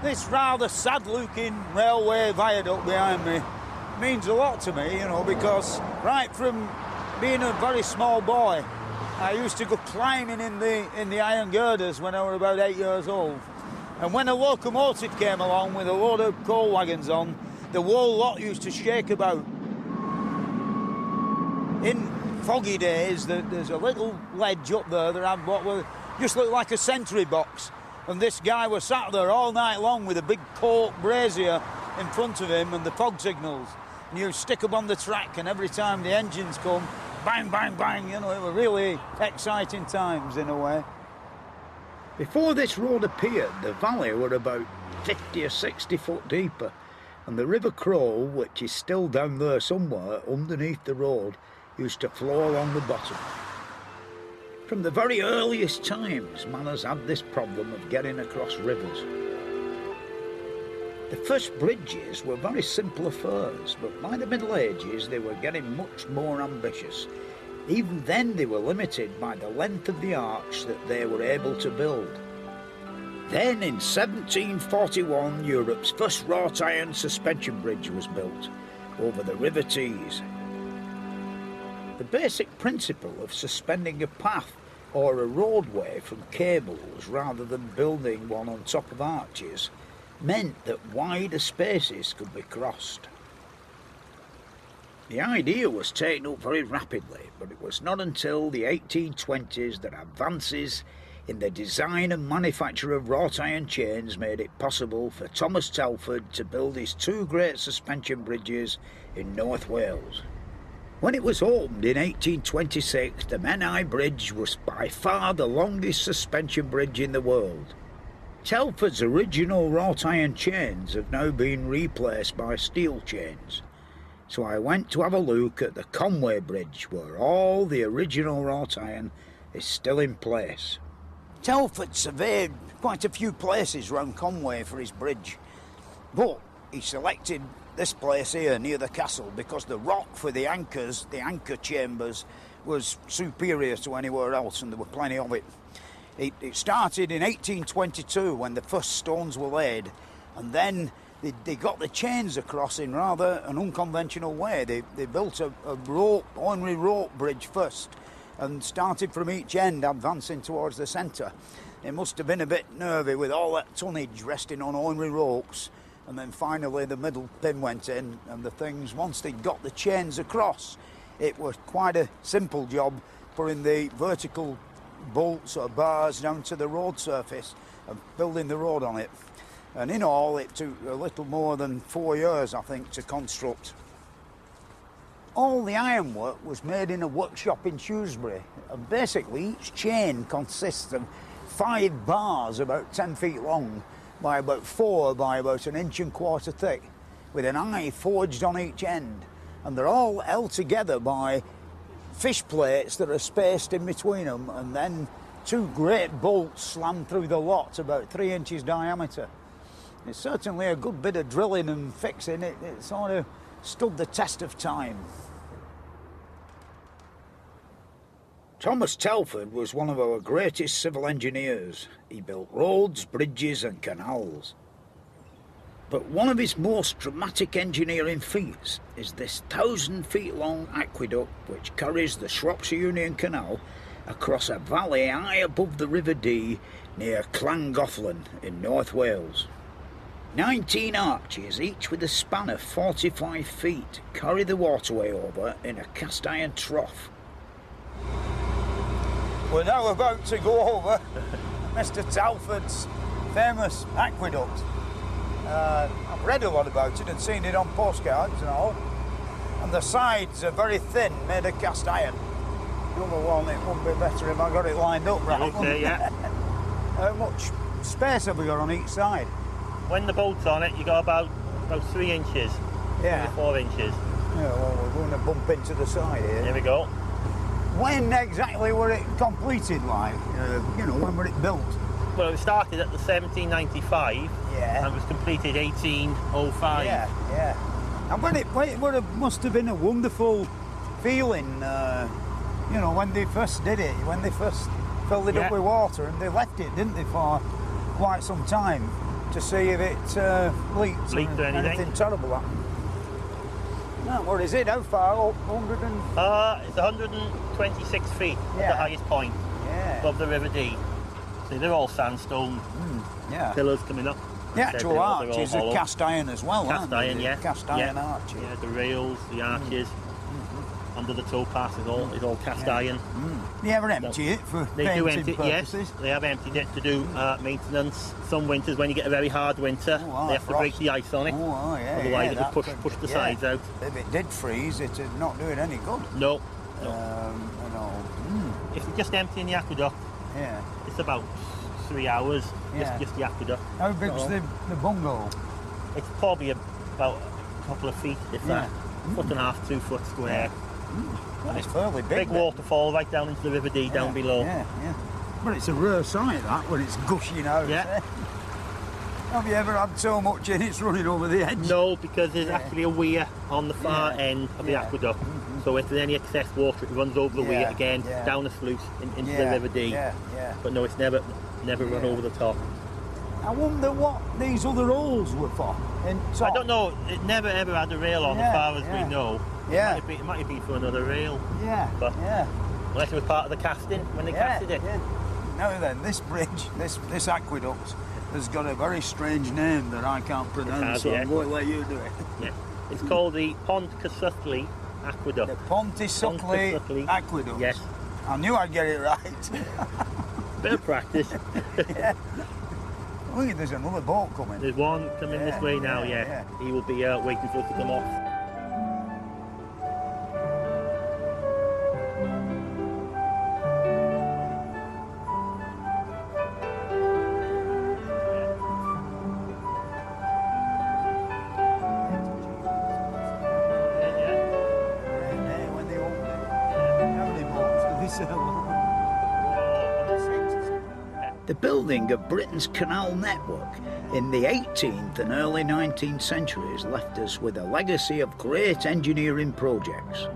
This rather sad-looking railway viaduct behind me means a lot to me, you know, because right from being a very small boy, I used to go climbing in the iron girders when I was about 8 years old. And when a locomotive came along with a load of coal wagons on, the whole lot used to shake about. In foggy days, there's a little ledge up there that had what just looked like a sentry box. And this guy was sat there all night long with a big cork brazier in front of him and the fog signals. And you stick them on the track, and every time the engines come, bang, bang, bang, you know, it were really exciting times in a way. Before this road appeared, the valley were about 50 or 60 foot deeper, and the River Crow, which is still down there somewhere underneath the road, used to flow along the bottom. From the very earliest times, man has had this problem of getting across rivers. The first bridges were very simple affairs, but by the Middle Ages they were getting much more ambitious. Even then they were limited by the length of the arch that they were able to build. Then in 1741, Europe's first wrought iron suspension bridge was built over the River Tees. The basic principle of suspending a path or a roadway from cables rather than building one on top of arches meant that wider spaces could be crossed. The idea was taken up very rapidly, but it was not until the 1820s that advances in the design and manufacture of wrought iron chains made it possible for Thomas Telford to build his two great suspension bridges in North Wales. When it was opened in 1826, the Menai Bridge was by far the longest suspension bridge in the world. Telford's original wrought iron chains have now been replaced by steel chains, so I went to have a look at the Conway Bridge, where all the original wrought iron is still in place. Telford surveyed quite a few places round Conway for his bridge, but he selected this place here near the castle because the rock for the anchors, the anchor chambers, was superior to anywhere else, and there were plenty of it. It started in 1822 when the first stones were laid, and then they got the chains across in rather an unconventional way. They built a ordinary rope bridge first and started from each end advancing towards the centre. It must have been a bit nervy with all that tonnage resting on ordinary ropes, and then finally the middle pin went in, and the things, once they got the chains across, it was quite a simple job putting the vertical bolts or bars down to the road surface and building the road on it. And in all, it took a little more than 4 years, I think, to construct. All the ironwork was made in a workshop in Shrewsbury, and basically each chain consists of 5 bars about 10 feet long by about 4 by about 1.25 inches thick, with an eye forged on each end, and they're all held together by fish plates that are spaced in between them, and then 2 great bolts slammed through the lot about 3 inches diameter. It's certainly a good bit of drilling and fixing. It sort of stood the test of time. Thomas Telford was one of our greatest civil engineers. He built roads, bridges and canals. But one of his most dramatic engineering feats is this 1,000 feet long aqueduct which carries the Shropshire Union Canal across a valley high above the River Dee near Llangollen in North Wales. 19 arches, each with a span of 45 feet, carry the waterway over in a cast iron trough. We're now about to go over Mr. Telford's famous aqueduct. I've read a lot about it and seen it on postcards and all. And the sides are very thin, made of cast iron. The other one, it would be better if I got it lined up right. Okay, yeah. How much space have we got on each side? When the bolt's on it, you got about 3 inches. Yeah. 4 inches. Yeah, well, we're going to bump into the side here. Here we go. When exactly were it completed, like? When were it built? Well, it started at the 1795. Yeah. And it was completed 1805. Yeah, yeah. And it must have been a wonderful feeling, when they first did it, when they first filled it up with water, and they left it, didn't they, for quite some time. to see if it leaks Leaked or anything. terrible happened. No, what is it? How far up? 100 and... It's 126 feet at Yeah. the highest point above the River Dee. See, they're all sandstone Yeah. pillars coming up. The Like I said, actual they're arches all are cast iron as well, Cast aren't they? iron, yeah. Cast iron arches. Yeah, the rails, the arches, under the towpath is all cast iron. You ever empty it for They do painting empty it, purposes? yes. They have emptied it to do maintenance. Some winters, when you get a very hard winter, Oh, they have to break frost. the ice on it. Oh, yeah, Otherwise, yeah, it would push the yeah. sides out. If it did freeze, it'd not do it any good. No. And all. If you're just emptying the aqueduct, Yeah. it's about 3 hours, Yeah. just the aqueduct. How big's So, the bungalow? It's probably about a couple of feet, if that. Foot and a half, 2 foot square. Well, it's fairly big. Big waterfall right down into the River Dee down below. Yeah, yeah. But it's a rare sight, that, when it's gushing out. Yeah. eh? Have you ever had so much in it's running over the edge? No, because there's actually a weir on the far end of the Yeah. aqueduct. So if there's any excess water, it runs over the weir Yeah, again, yeah. down a sluice into the Yeah, River Dee. Yeah, yeah. But no, it's never run over the top. I wonder what these other holes were for. I don't know. It never ever had a rail on, Yeah, as far as yeah. we know. Yeah. It might have been for another rail, Yeah, But- yeah. unless it was part of the casting when they casted it. Yeah. Now then, this bridge, this aqueduct, has got a very strange name that I can't pronounce, has, so yeah. I'm going to let you do it. Yeah. It's called the Pontcysyllu Aqueduct. The Pontcysyllu Pontcysyllu. Aqueduct. Yes. I knew I'd get it right. Bit of practice. Look, there's another boat coming. There's one coming this way now, yeah. He will be waiting for us to come off. When they open it. How many boats do they sell? The building of Britain's canal network in the 18th and early 19th centuries left us with a legacy of great engineering projects.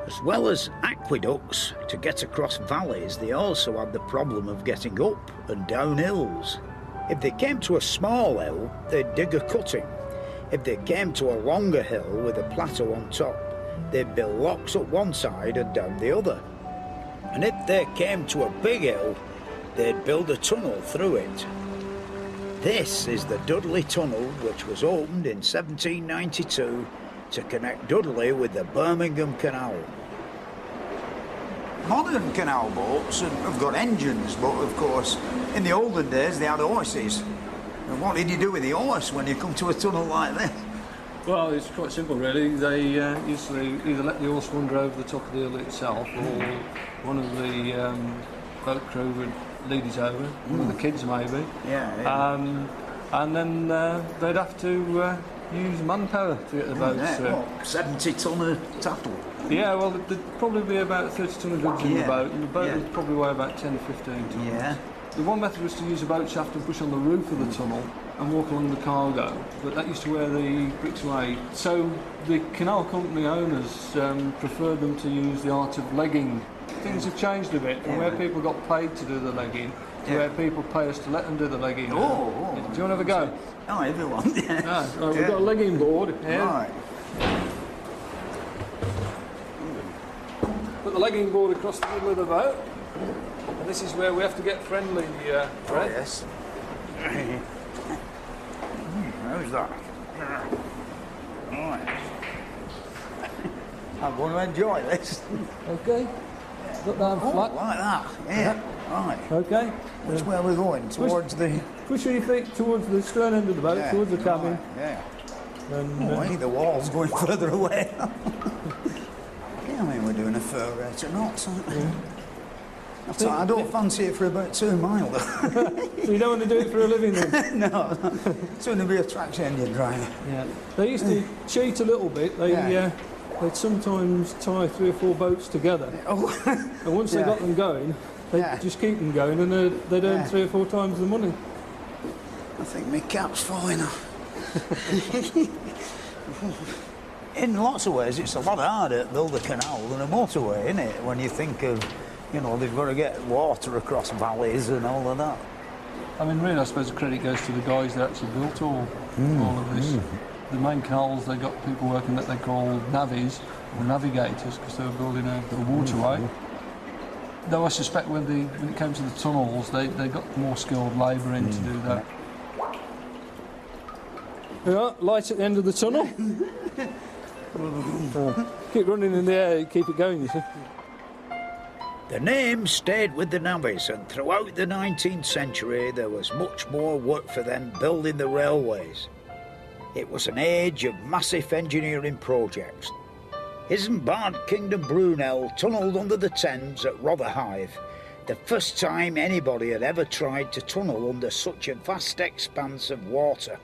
As well as aqueducts to get across valleys, they also had the problem of getting up and down hills. If they came to a small hill, they'd dig a cutting. If they came to a longer hill with a plateau on top, they'd build locks up one side and down the other. And if they came to a big hill, they'd build a tunnel through it. This is the Dudley Tunnel, which was opened in 1792 to connect Dudley with the Birmingham Canal. Modern canal boats have got engines, but of course, in the olden days they had horses. And what did you do with the horse when you come to a tunnel like this? Well, it's quite simple really. They usually either let the horse wander over the top of the hill itself, or one of the boat crew would lead it over, one of the kids maybe. And then they'd have to use manpower to get the boats through. What, 70 tonne of tattle? Yeah, well, there'd probably be about 30 tonne of goods in the boat, and the boat Yeah. would probably weigh about 10 to 15 tonnes. Yeah. The one method was to use a boat shaft and push on the roof of the tunnel and walk along the cargo, but that used to wear the bricks away. So the canal company owners preferred them to use the art of legging. Things have changed a bit from where people got paid to do the legging to where people pay us to let them do the legging. Do you want to have a go? Oh, everyone, yeah. Right, we've got a legging board here. Right. Put the legging board across the middle of the boat, and this is where we have to get friendly, Fred. Yes. How's that? Right. I'm going to enjoy this. Okay. Got down flat. Like that. Yeah. Right. Okay. Which way are we going? Towards the... Push your feet towards the stern end of the boat, Yeah, towards the cabin. right, yeah. And, I think the wall's going further away. Yeah, I mean, we're doing a fur rate of knots, aren't we? Yeah. I don't fancy it for about 2 miles. so you don't want to do it for a living then? No, it's going to be a traction engine driver. Yeah. They used to cheat a little bit. They'd sometimes tie 3 or 4 boats together. Oh. And once they got them going, they'd just keep them going, and they'd earn 3 or 4 times the money. I think my cap's falling off. In lots of ways, it's a lot harder to build a canal than a motorway, isn't it? When you think of, they've got to get water across valleys and all of that. I mean, really, I suppose the credit goes to the guys that actually built all of this. The main canals, they got people working that they call navvies or navigators because they were building a waterway. Though I suspect when it came to the tunnels, they got more skilled labour in to do that. Yeah, light at the end of the tunnel. Keep running in the air, keep it going, you see. The name stayed with the navvies, and throughout the 19th century there was much more work for them building the railways. It was an age of massive engineering projects. Isambard Kingdom Brunel tunnelled under the Thames at Rotherhithe, the first time anybody had ever tried to tunnel under such a vast expanse of water.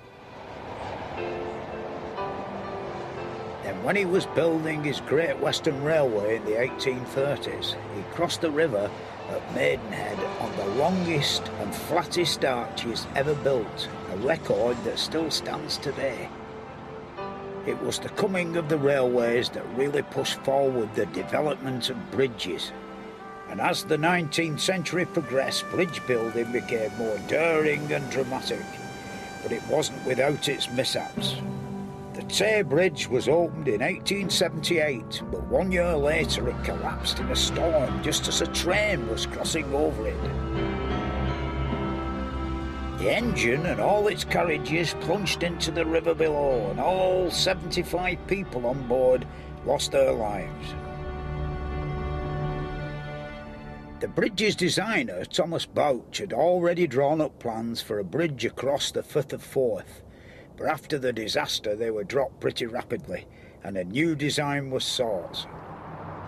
Then when he was building his Great Western Railway in the 1830s, he crossed the river at Maidenhead on the longest and flattest arches ever built, a record that still stands today. It was the coming of the railways that really pushed forward the development of bridges. And as the 19th century progressed, bridge building became more daring and dramatic. But it wasn't without its mishaps. The Tay Bridge was opened in 1878, but 1 year later it collapsed in a storm just as a train was crossing over it. The engine and all its carriages plunged into the river below, and all 75 people on board lost their lives. The bridge's designer, Thomas Bouch, had already drawn up plans for a bridge across the Firth of Forth, but after the disaster they were dropped pretty rapidly, and a new design was sought.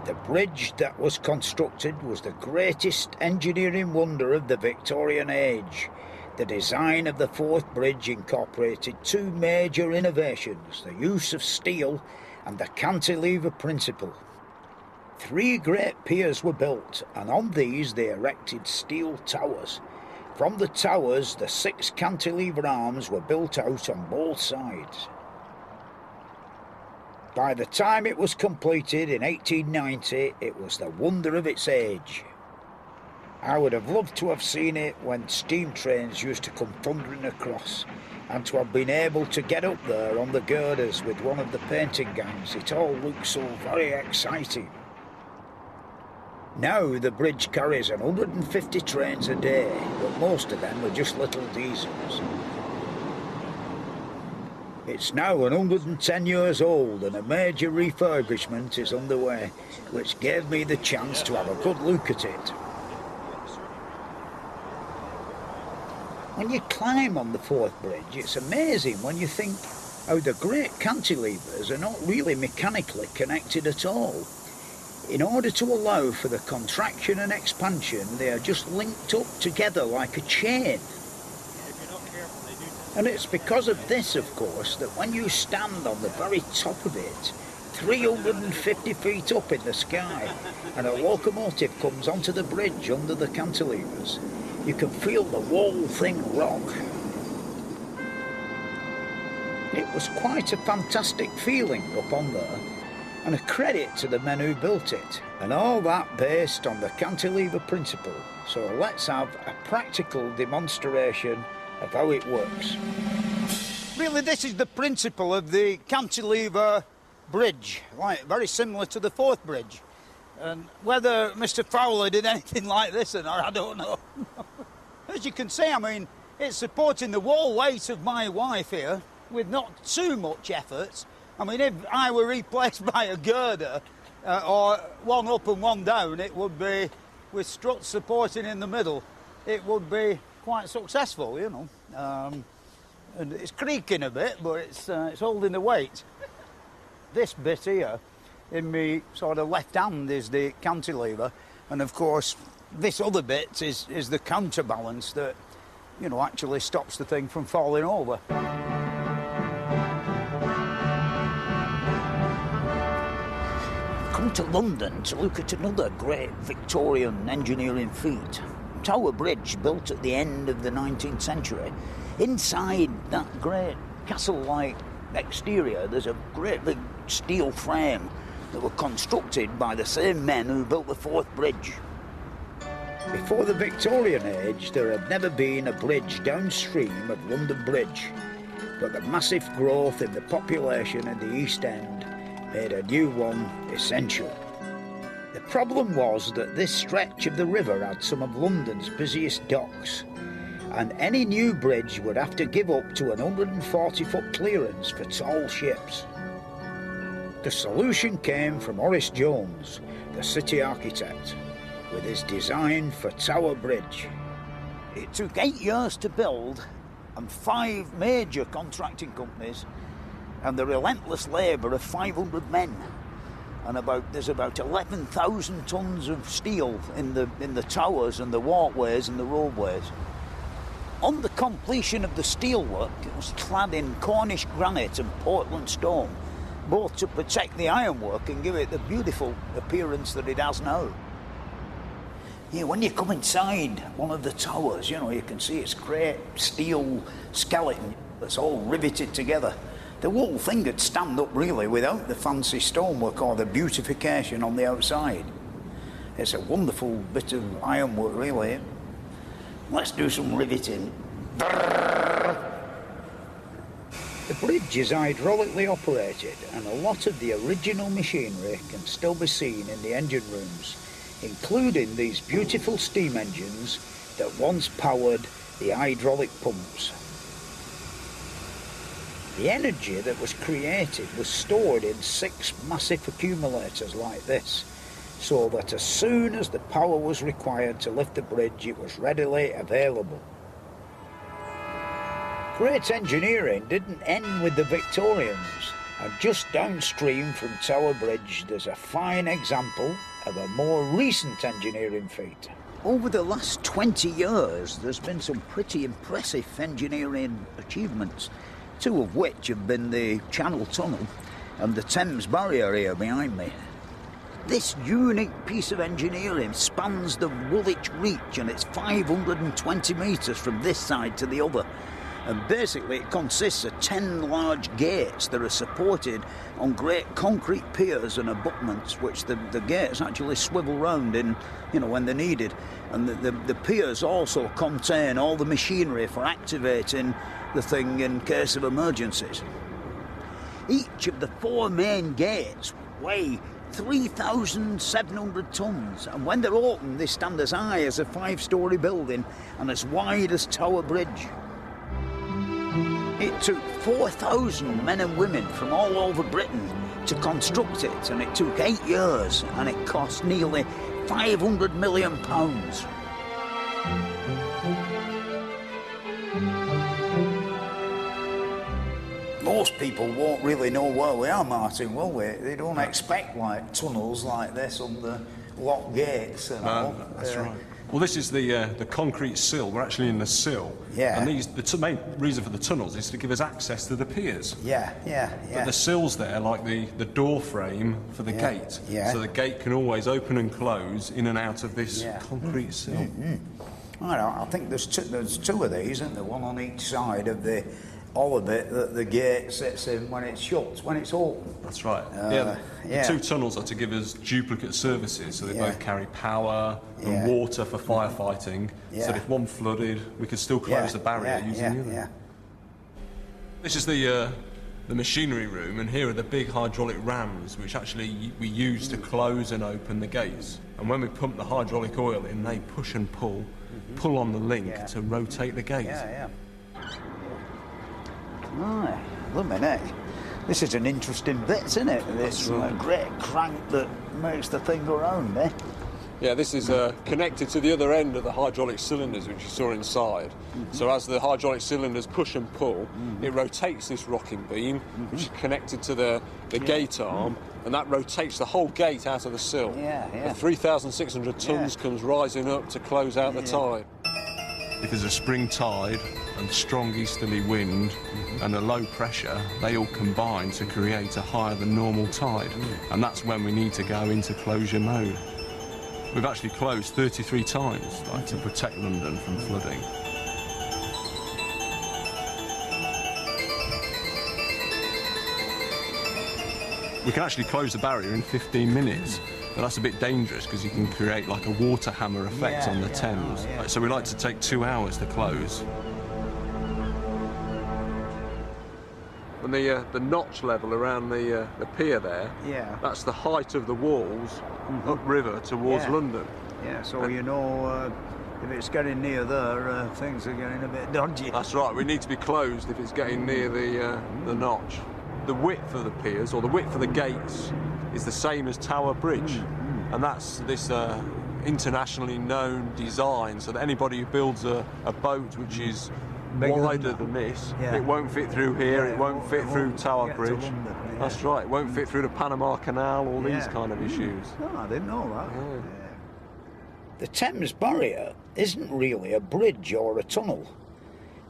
The bridge that was constructed was the greatest engineering wonder of the Victorian age. The design of the Forth Bridge incorporated two major innovations, the use of steel and the cantilever principle. 3 great piers were built, and on these they erected steel towers. From the towers, the 6 cantilever arms were built out on both sides. By the time it was completed in 1890, it was the wonder of its age. I would have loved to have seen it when steam trains used to come thundering across, and to have been able to get up there on the girders with one of the painting gangs. It all looked so very exciting. Now the bridge carries 150 trains a day, but most of them are just little diesels. It's now 110 years old, and a major refurbishment is underway, which gave me the chance to have a good look at it. When you climb on the Forth Bridge, it's amazing when you think how the great cantilevers are not really mechanically connected at all. In order to allow for the contraction and expansion, they are just linked up together like a chain. And it's because of this, of course, that when you stand on the very top of it, 350 feet up in the sky, and a locomotive comes onto the bridge under the cantilevers, you can feel the whole thing rock. It was quite a fantastic feeling up on there, and a credit to the men who built it, and all that based on the cantilever principle. So let's have a practical demonstration of how it works. Really, this is the principle of the cantilever bridge, like very similar to the Forth Bridge. And whether Mr. Fowler did anything like this or not, I don't know. As you can see, I mean, it's supporting the whole weight of my wife here with not too much effort. I mean, if I were replaced by a girder, or one up and one down, it would be, with struts supporting in the middle, it would be quite successful, you know. And it's creaking a bit, but it's holding the weight. This bit here, in my sort of left hand, is the cantilever, and of course this other bit is the counterbalance that, you know, actually stops the thing from falling over. Come to London to look at another great Victorian engineering feat. Tower Bridge, built at the end of the 19th century. Inside that great castle-like exterior, there's a great big steel frame that were constructed by the same men who built the Forth Bridge. Before the Victorian age, there had never been a bridge downstream of London Bridge, but the massive growth in the population in the East End made a new one essential. The problem was that this stretch of the river had some of London's busiest docks, and any new bridge would have to give up to an 140-foot clearance for tall ships. The solution came from Horace Jones, the city architect, with his design for Tower Bridge. It took 8 years to build, and 5 major contracting companies, and the relentless labour of 500 men. And there's about 11,000 tons of steel in the towers and the walkways and the roadways. On the completion of the steelwork, it was clad in Cornish granite and Portland stone, both to protect the ironwork and give it the beautiful appearance that it has now. Yeah, when you come inside one of the towers, you can see its great steel skeleton that's all riveted together. The whole thing could stand up really without the fancy stonework or the beautification on the outside. It's a wonderful bit of ironwork, really. Let's do some riveting. The bridge is hydraulically operated, and a lot of the original machinery can still be seen in the engine rooms, including these beautiful steam engines that once powered the hydraulic pumps. The energy that was created was stored in 6 massive accumulators like this, so that as soon as the power was required to lift the bridge, it was readily available. Great engineering didn't end with the Victorians, and just downstream from Tower Bridge there's a fine example of a more recent engineering feat. Over the last 20 years, there's been some pretty impressive engineering achievements, 2 of which have been the Channel Tunnel and the Thames Barrier here behind me. This unique piece of engineering spans the Woolwich Reach, and it's 520 metres from this side to the other. And basically it consists of 10 large gates that are supported on great concrete piers and abutments, which the gates actually swivel round in, when they're needed. And the piers also contain all the machinery for activating the thing in case of emergencies. Each of the 4 main gates weigh 3,700 tonnes, and when they're open they stand as high as a 5-storey building and as wide as Tower Bridge. It took 4,000 men and women from all over Britain to construct it, and it took 8 years, and it cost nearly £500 million. Most people won't really know where we are, Martin, will we? They don't expect tunnels like this on the lock gates and all. That's right. Well, this is the concrete sill. We're actually in the sill. Yeah. And the main reason for the tunnels is to give us access to the piers. Yeah. But the sill's there, like the door frame for the gate. Yeah. So the gate can always open and close in and out of this concrete sill. Mm-hmm. I think there's 2 of these, isn't there? One on each side of the bit that the gate sits in when it's shut, when it's open. That's right. The 2 tunnels are to give us duplicate services, so they both carry power and water for firefighting, so that if one flooded, we could still close the barrier using the other. Yeah. This is the machinery room, and here are the big hydraulic rams, which actually we use to close and open the gates. And when we pump the hydraulic oil in, they push and pull on the link to rotate the gates. Right, lumine. This is an interesting bit, isn't it? This great crank that makes the thing go round, eh? Yeah, this is connected to the other end of the hydraulic cylinders, which you saw inside. So as the hydraulic cylinders push and pull, it rotates this rocking beam, which is connected to the gate arm, and that rotates the whole gate out of the sill. The 3,600 tonnes comes rising up to close out the tide. If there's a spring tide and strong easterly wind and a low pressure, they all combine to create a higher than normal tide, and that's when we need to go into closure mode. We've actually closed 33 times to protect London from flooding. We can actually close the barrier in 15 minutes. but that's a bit dangerous because you can create like a water hammer effect on the Thames. So we like to take 2 hours to close. And the notch level around the pier there, that's the height of the walls upriver towards London. Yeah, so you know if it's getting near there, things are getting a bit dodgy. That's right, we need to be closed if it's getting near the notch. The width of the piers, or the width of the gates, is the same as Tower Bridge. And that's this internationally known design, so that anybody who builds a boat which is wider than this, it won't fit through here, it won't fit through Tower Bridge. That's right, it won't fit through the Panama Canal, all these kind of issues. Oh, I didn't know that. The Thames Barrier isn't really a bridge or a tunnel,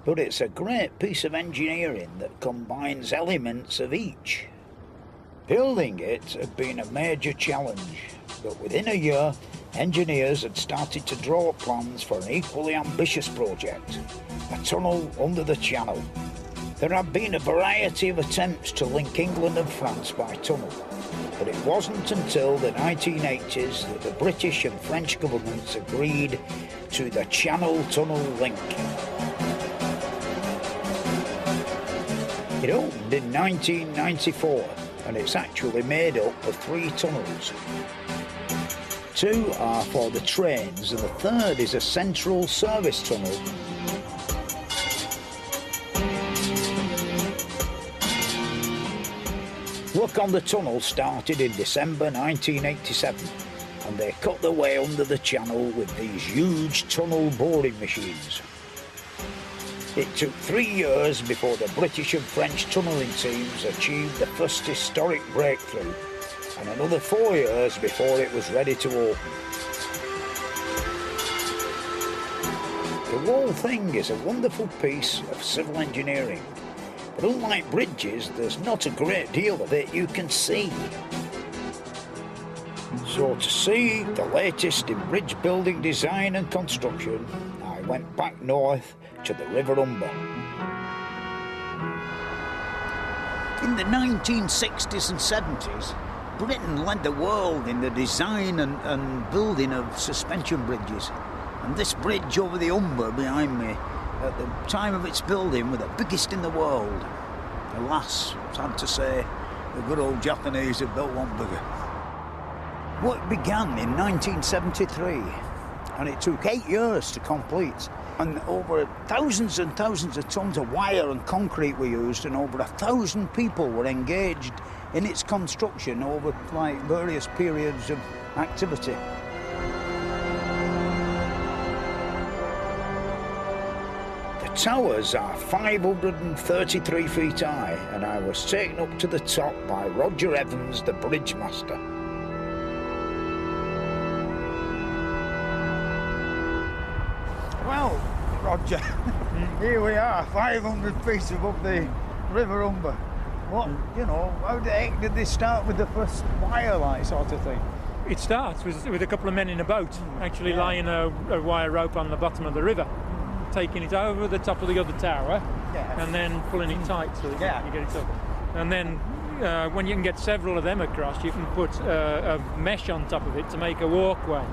but it's a great piece of engineering that combines elements of each. Building it had been a major challenge, but within a year, engineers had started to draw up plans for an equally ambitious project, a tunnel under the Channel. There had been a variety of attempts to link England and France by tunnel, but it wasn't until the 1980s that the British and French governments agreed to the Channel Tunnel link. It opened in 1994, and it's actually made up of 3 tunnels. 2 are for the trains, and the third is a central service tunnel. Work on the tunnel started in December 1987, and they cut their way under the channel with these huge tunnel boring machines. It took 3 years before the British and French tunnelling teams achieved the first historic breakthrough, and another 4 years before it was ready to open. The whole thing is a wonderful piece of civil engineering, but unlike bridges, there's not a great deal of it you can see. So to see the latest in bridge building design and construction, I went back north to the River Humber. In the 1960s and 70s, Britain led the world in the design and building of suspension bridges. And this bridge over the Humber behind me, at the time of its building, were the biggest in the world. Alas, sad to say, the good old Japanese have built one bigger. Work began in 1973, and it took 8 years to complete. And over thousands and thousands of tons of wire and concrete were used, and over 1,000 people were engaged in its construction over various periods of activity. The towers are 533 feet high, and I was taken up to the top by Roger Evans, the bridge master. Well, Roger, here we are, 500 feet above the River Humber. What, how the heck did they start with the first wire light sort of thing? It starts with a couple of men in a boat, actually lying a wire rope on the bottom of the river, taking it over the top of the other tower, and then pulling it tight so that you get it up. And then when you can get several of them across, you can put a mesh on top of it to make a walkway.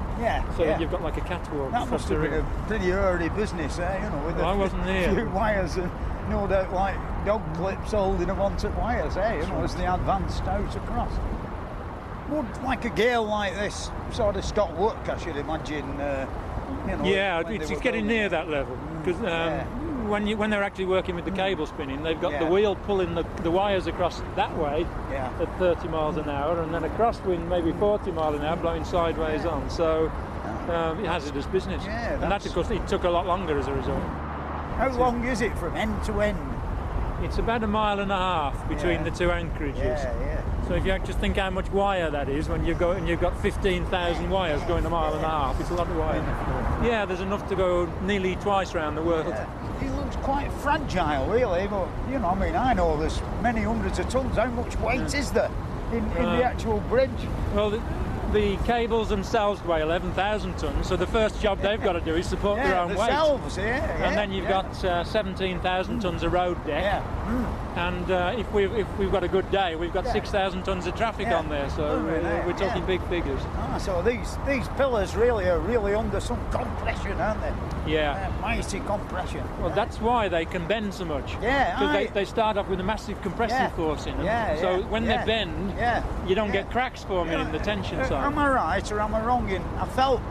So that you've got like a catwalk. That must have been a pretty early business there, with I wasn't there. Few wires and no doubt like dog clips holding them onto wires, as they advanced out across. Would like a gale like this sort of stop work, I should imagine, it's getting near that level, because when they're actually working with the cable spinning, they've got the wheel pulling the wires across that way at 30 miles an hour, and then a crosswind maybe 40 miles an hour blowing sideways on, so hazardous business. And that, of course, it took a lot longer as a result. How long is it from end to end? It's about 1.5 miles between the two anchorages. So if you just think how much wire that is when you've got 15,000 wires going 1.5 miles, it's a lot of wire. Yeah, there's enough to go nearly twice around the world. It looks quite fragile, really, but I know there's many hundreds of tons. How much weight is there in the actual bridge? Well, the cables themselves weigh 11,000 tons, so the first job they've got to do is support their own weight. Themselves, and then you've got 17,000 tons of road deck. And if we've got a good day, we've got 6,000 tons of traffic on there, so we're talking big figures. So these pillars really are really under some compression, aren't they? Yeah. Mighty compression. Well, that's why they can bend so much. Yeah. Because they start off with a massive compressive force in them. So when they bend, you don't get cracks forming in the tension side. Am I right or am I wrong? I felt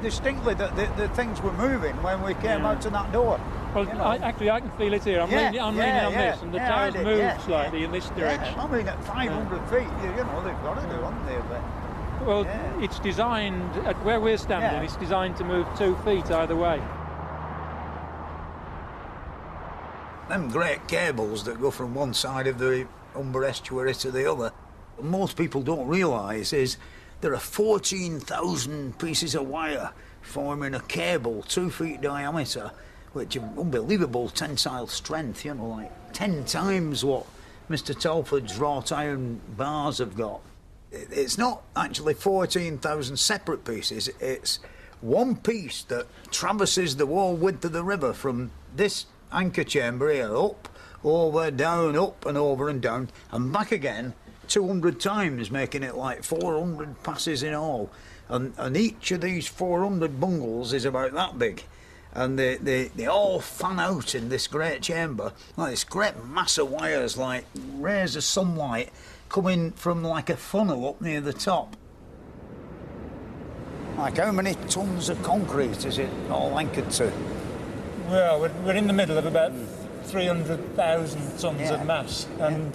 distinctly that the things were moving when we came out to that door. Well, I can feel it here. I'm leaning on this, and the towers move slightly in this direction. I mean, at 500 feet, you know, they've got to do, haven't they? But, well, it's designed, at where we're standing, it's designed to move 2 feet either way. Them great cables that go from one side of the Humber estuary to the other, most people don't realise is there are 14,000 pieces of wire forming a cable 2 feet diameter, which have unbelievable tensile strength, you know, like 10 times what Mr. Telford's wrought iron bars have got. It's not actually 14,000 separate pieces, it's one piece that traverses the whole width of the river from this anchor chamber here, up, over, down, up and over and down, and back again 200 times, making it like 400 passes in all. And each of these 400 bungles is about that big. And they all fan out in this great chamber, like this great mass of wires, like rays of sunlight coming from like a funnel up near the top. Like how many tons of concrete is it all anchored to? Well, we're in the middle of about 300,000 tons of mass and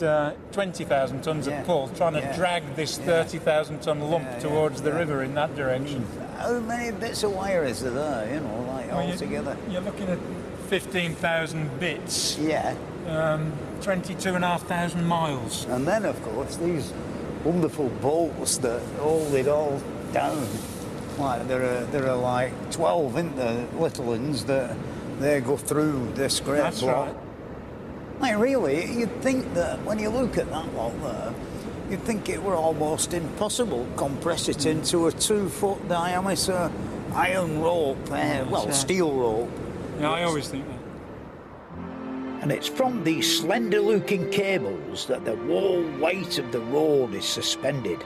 20,000 tons of pull, trying to drag this 30,000 ton lump towards the river in that direction. How many bits of wire is there, you know, like all together? You're looking at 15,000 bits. Yeah. 22,500 miles. And then, of course, these wonderful bolts that hold it all down. Like there are like 12, isn't there, little ones that they go through this great That's block. right. Like really, you'd think that when you look at that lot there, you'd think it were almost impossible to compress it into a 2 foot diameter iron rope, steel rope. Yeah, I always think that. And it's from these slender looking cables that the whole weight of the road is suspended.